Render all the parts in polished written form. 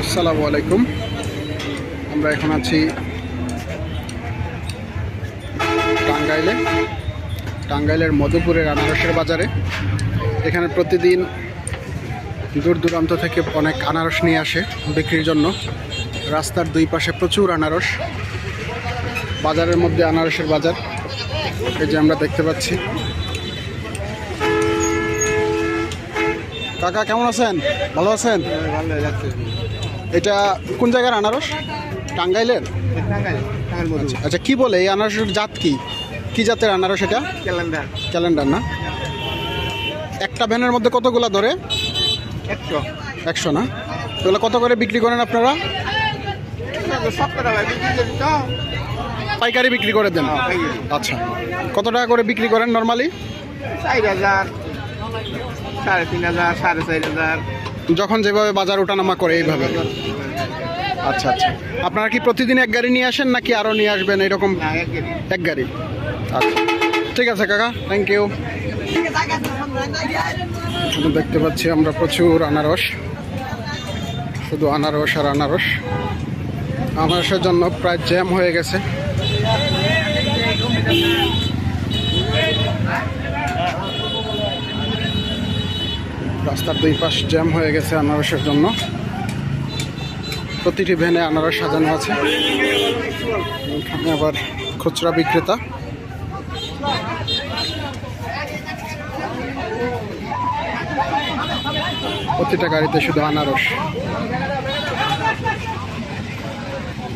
আসসালামু আলাইকুম। আমরা এখন আছি টাঙ্গাইলের মধুপুরের আনারসের বাজারে। এখানে প্রতিদিন দূর দূরান্ত থেকে অনেক আনারস নিয়ে আসে বিক্রির জন্য। রাস্তার দুই পাশে প্রচুর আনারস, বাজারের মধ্যে আনারসের বাজার। এই যে আমরা দেখতে পাচ্ছি। কাকা কেমন আছেন? ভালো আছেন? এটা কোন জায়গার আনারস? টাঙ্গাইলের। আচ্ছা, কি বলে এই আনারসের জাত কি? কি জাতের আনারস এটা? ক্যালেন্ডার না? একটা ভ্যানের মধ্যে কতগুলা ধরে? 100 না? এগুলো কত করে বিক্রি করেন আপনারা? পাইকারি বিক্রি করে দেন? আচ্ছা, কত টাকা করে বিক্রি করেন নর্মালি? 4,000, 3,500, 4,500। যখন যেভাবে বাজার ওঠানামা করে এইভাবে। আচ্ছা আচ্ছা, আপনারা কি প্রতিদিন এক গাড়ি নিয়ে আসেন নাকি আরও নিয়ে আসবেন এরকম? এক গাড়ি। আচ্ছা, ঠিক আছে কাকা, থ্যাংক ইউ। দেখতে পাচ্ছি আমরা প্রচুর আনারস, শুধু আনারস আর আনারস। আনারসের জন্য প্রায় জ্যাম হয়ে গেছে। রাস্তার দুই পাশ জ্যাম হয়ে গেছে আনারসের জন্য। প্রতিটি ভ্যানে আনারস সাজানো আছে। এখানে আবার খুচরা বিক্রেতা। প্রতিটা গাড়িতে শুধু আনারস।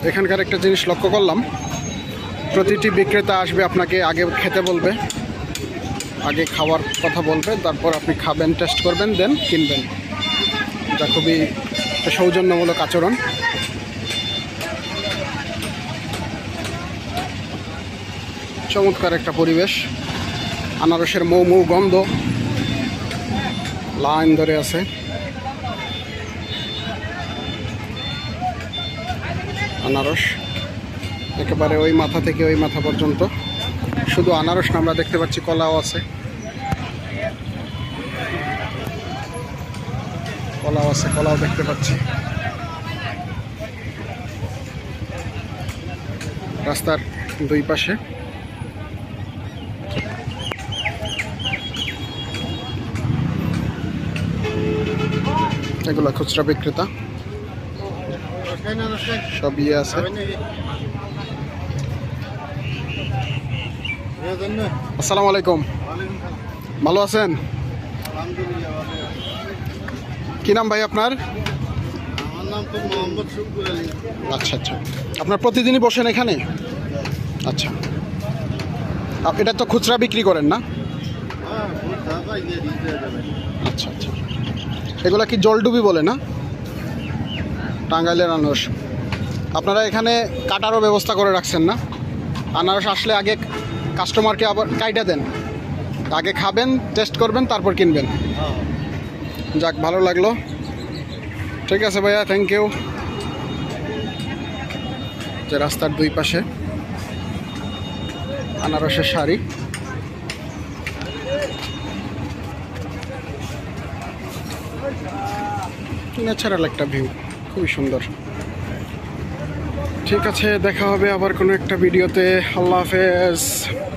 এখানকার একটা জিনিস লক্ষ্য করলাম, প্রতিটি বিক্রেতা আসবে আপনাকে আগে খেতে বলবে, আগে খাওয়ার কথা বলবে, তারপর আপনি খাবেন, টেস্ট করবেন, দেন কিনবেন। এটা খুবই সৌজন্যমূলক আচরণ। চমৎকার একটা পরিবেশ। আনারসের মৌ মৌ গন্ধ লাইন ধরে আছে। আনারস একেবারে ওই মাথা থেকে ওই মাথা পর্যন্ত শুধু আনারস না, আমরা দেখতে পাচ্ছি কলাও আছে। কলাও দেখতে পাচ্ছি। রাস্তার দুই পাশে এগুলা খুচরা বিক্রেতা, সব ইয়ে আছে। আসসালামু আলাইকুম, ভালো আছেন? কি নাম ভাই আপনার? আমার নাম তো মোহাম্মদ শুকুর আলী। আচ্ছা আচ্ছা, আপনার প্রতিদিনই বসেন এখানে? আচ্ছা, এটা তো খুচরা বিক্রি করেন না? আচ্ছা আচ্ছা, এগুলা কি জলডুবি বলে না? টাঙ্গাইলের আনারস। আপনারা এখানে কাটারও ব্যবস্থা করে রাখছেন না? আনারস আসলে আগে কাস্টমারকে আবার কাইটা দেন, আগে খাবেন, টেস্ট করবেন, তারপর কিনবেন। যাক, ভালো লাগলো। ঠিক আছে ভাইয়া, থ্যাংক ইউ। যে রাস্তার দুই পাশে আনারসের শাড়ি। ন্যাচারাল একটা ভিউ, খুবই সুন্দর। ঠিক আছে, দেখা হবে আবার কোনো একটা ভিডিওতে। আল্লাহ হাফেজ।